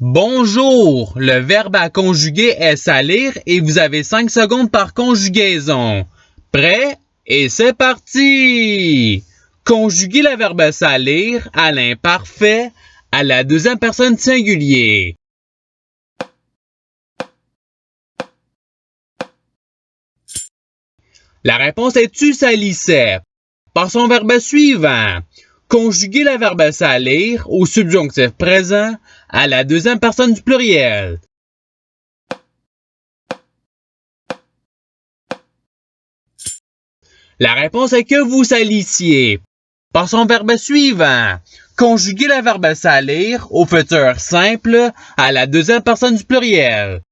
Bonjour, le verbe à conjuguer est salir et vous avez 5 secondes par conjugaison. Prêt? Et c'est parti! Conjuguez le verbe salir à l'imparfait à la deuxième personne singulier. La réponse est tu salissais. Passons au verbe suivant. Conjuguez le verbe salir au subjonctif présent à la deuxième personne du pluriel. La réponse est que vous salissiez. Passons au verbe suivant. Conjuguez le verbe salir au futur simple à la deuxième personne du pluriel.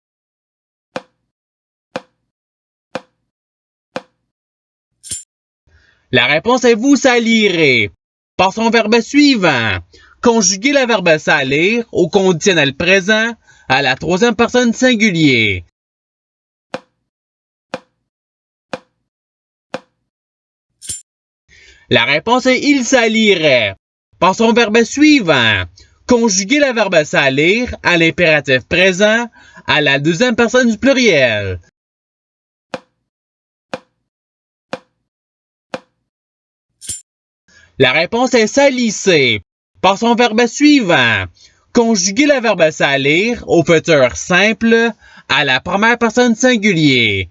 La réponse est vous salirez. Passons au verbe suivant. Conjuguez le verbe salir au conditionnel présent à la troisième personne singulier. La réponse est il salirait. Passons au verbe suivant. Conjuguez le verbe salir à l'impératif présent à la deuxième personne du pluriel. La réponse est salisser. Passons au verbe suivant. Conjuguez le verbe salir au futur simple à la première personne singulier.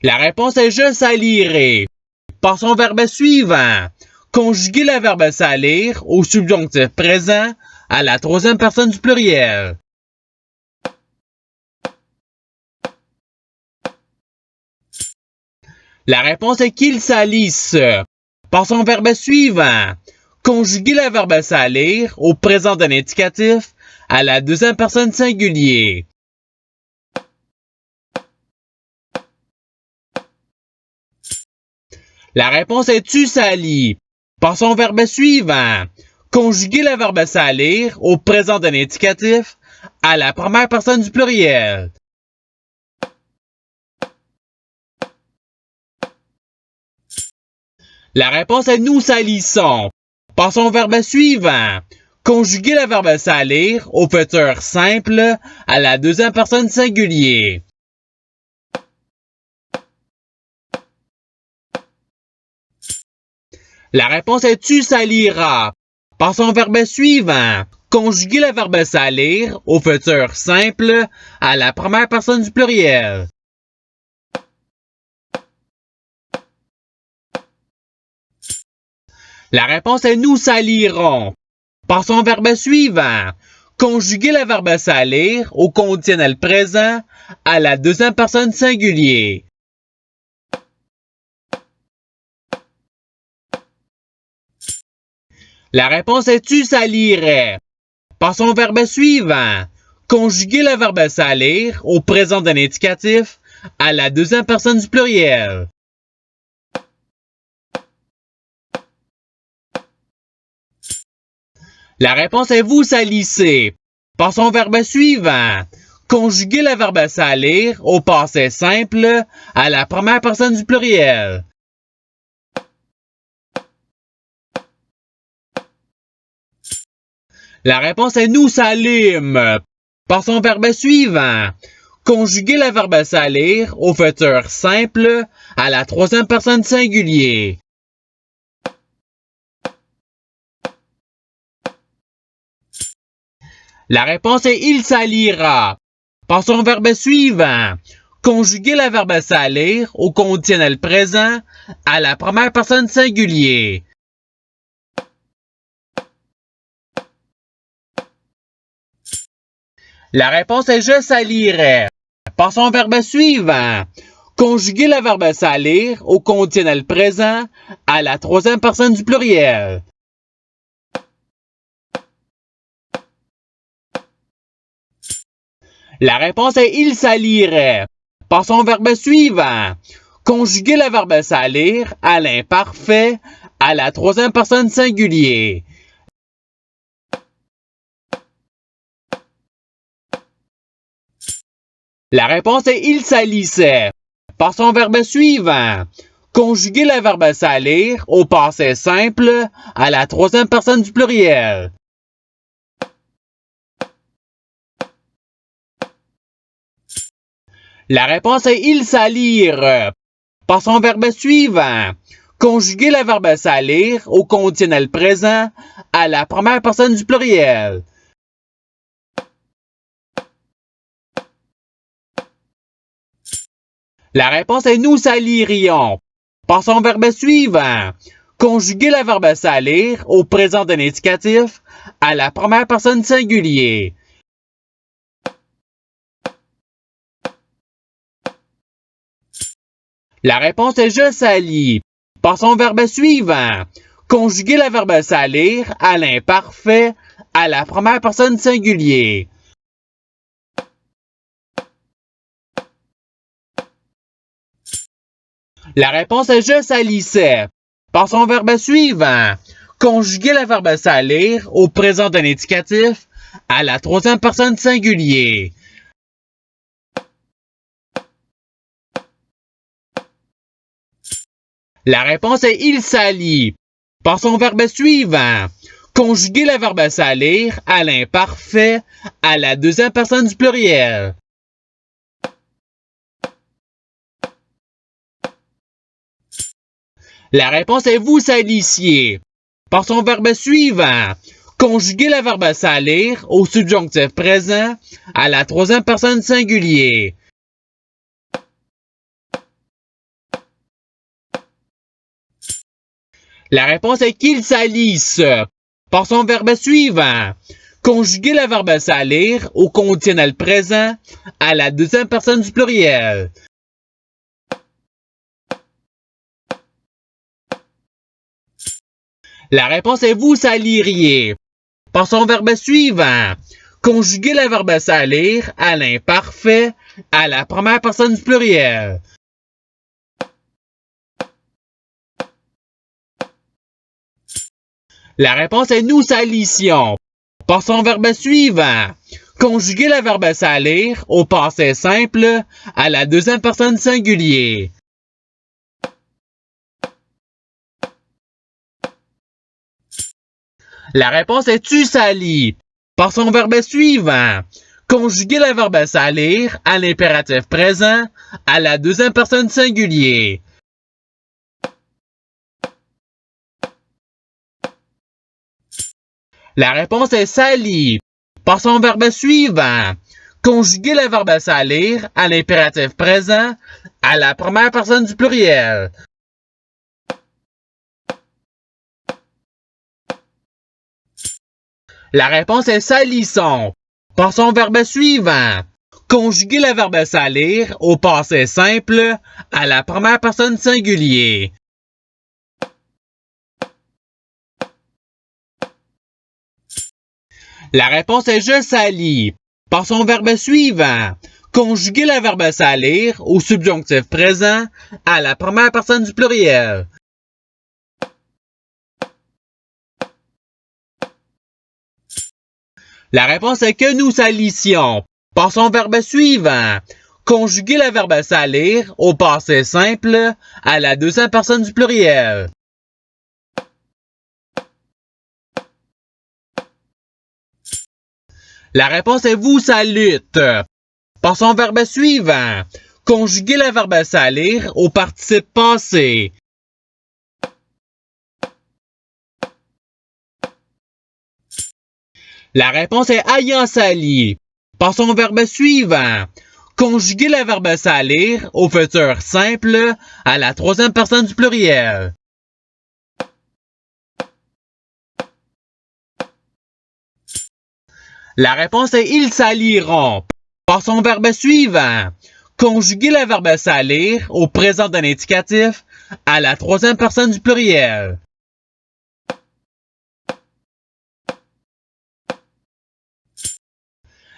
La réponse est je salirai. Passons au verbe suivant. Conjuguez le verbe salir au subjonctif présent à la troisième personne du pluriel. La réponse est qu'il salisse. Passons au verbe suivant. Conjuguez le verbe salir au présent d'un indicatif à la deuxième personne singulier. La réponse est tu salis. Passons au verbe suivant. Conjuguez le verbe salir au présent d'un indicatif à la première personne du pluriel. La réponse est nous salissons. Passons au verbe suivant. Conjuguez le verbe salir au futur simple à la deuxième personne singulier. La réponse est tu saliras. Passons au verbe suivant. Conjuguez le verbe salir au futur simple à la première personne du pluriel. La réponse est nous salirons. Passons au verbe suivant. Conjuguez le verbe salir au conditionnel présent à la deuxième personne singulier. La réponse est tu salirais. Passons au verbe suivant. Conjuguez le verbe salir au présent d'un indicatif à la deuxième personne du pluriel. La réponse est vous salissez. Passons au verbe suivant. Conjuguez le verbe salir au passé simple à la première personne du pluriel. La réponse est nous salîmes. Passons au verbe suivant. Conjuguez le verbe salir au futur simple à la troisième personne singulier. La réponse est il salira. Passons au verbe suivant. Conjuguez le verbe salir au conditionnel présent à la première personne singulier. La réponse est je salirais. Passons au verbe suivant. Conjuguez le verbe salir au conditionnel présent à la troisième personne du pluriel. La réponse est il salirait. Passons au verbe suivant. Conjuguez le verbe salir à l'imparfait à la troisième personne singulier. La réponse est il salissait. Passons au verbe suivant. Conjuguer le verbe salir au passé simple à la troisième personne du pluriel. La réponse est ils salirent. Passons au verbe suivant. Conjuguer le verbe salir au conditionnel présent à la première personne du pluriel. La réponse est nous salirions. Passons au verbe suivant. Conjuguer le verbe salir au présent d'un indicatif à la première personne singulier. La réponse est je salis. Passons au verbe suivant. Conjuguer le verbe salir à l'imparfait à la première personne singulier. La réponse est je salissais. Passons au verbe suivant. Conjuguer le verbe salir au présent d'un indicatif à la troisième personne singulier. La réponse est il salit. Passons au verbe suivant. Conjuguer le verbe salir à l'imparfait à la deuxième personne du pluriel. La réponse est vous salissiez. Passons au verbe suivant. Conjuguer le verbe salir au subjonctif présent à la troisième personne singulier. La réponse est qu'ils salissent. Passons au verbe suivant. Conjuguer le verbe salir au conditionnel présent à la deuxième personne du pluriel. La réponse est vous saliriez. Passons au verbe suivant. Conjuguer le verbe salir à l'imparfait à la première personne du pluriel. La réponse est nous salissions. Passons au verbe suivant. Conjuguer le verbe salir au passé simple à la deuxième personne singulier. La réponse est tu salis. Passons au verbe suivant. Conjuguer le verbe salir à l'impératif présent à la deuxième personne singulier. La réponse est salis. Passons au verbe suivant. Conjuguer le verbe salir à l'impératif présent à la première personne du pluriel. La réponse est salissons. Passons au verbe suivant. Conjuguer le verbe salir au passé simple à la première personne singulier. La réponse est je salis. Passons au verbe suivant. Conjuguer le verbe salir au subjonctif présent à la première personne du pluriel. La réponse est que nous salissions. Passons au verbe suivant. Conjuguer le verbe salir au passé simple à la deuxième personne du pluriel. La réponse est vous salute. Passons au verbe suivant. Conjuguer le verbe salir au participe passé. La réponse est ayant sali. Passons au verbe suivant. Conjuguer le verbe salir au futur simple à la troisième personne du pluriel. La réponse est ils saliront. Passons au verbe suivant. Conjuguer le verbe salir au présent d'un indicatif à la troisième personne du pluriel.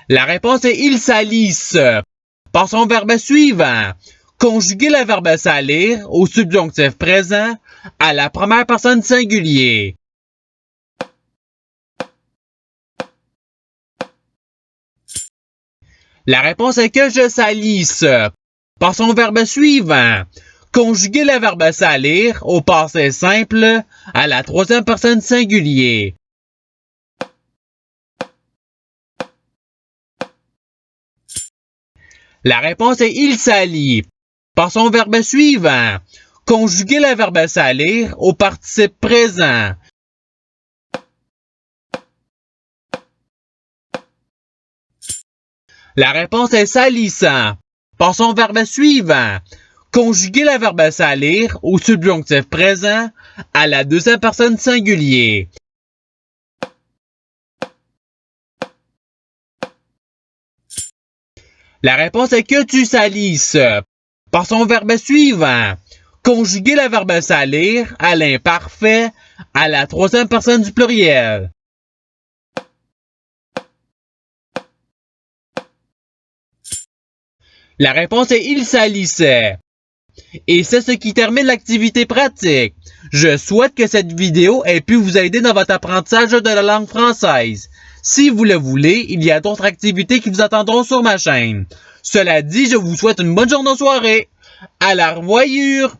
La réponse est ils salissent. Passons au verbe suivant. Conjuguer le verbe salir au subjonctif présent à la première personne singulier. La réponse est que je salisse. Passons au verbe suivant. Conjuguer le verbe salir au passé simple à la troisième personne singulier. La réponse est il salit. Passons au verbe suivant. Conjuguer le verbe salir au participe présent. La réponse est salissant. Passons au verbe suivant. Conjuguer le verbe salir au subjonctif présent à la deuxième personne singulier. La réponse est que tu salisses. Passons au verbe suivant. Conjuguer le verbe salir à l'imparfait à la troisième personne du pluriel. La réponse est il salissait. Et c'est ce qui termine l'activité pratique. Je souhaite que cette vidéo ait pu vous aider dans votre apprentissage de la langue française. Si vous le voulez, il y a d'autres activités qui vous attendront sur ma chaîne. Cela dit, je vous souhaite une bonne journée ou soirée. À la revoyure!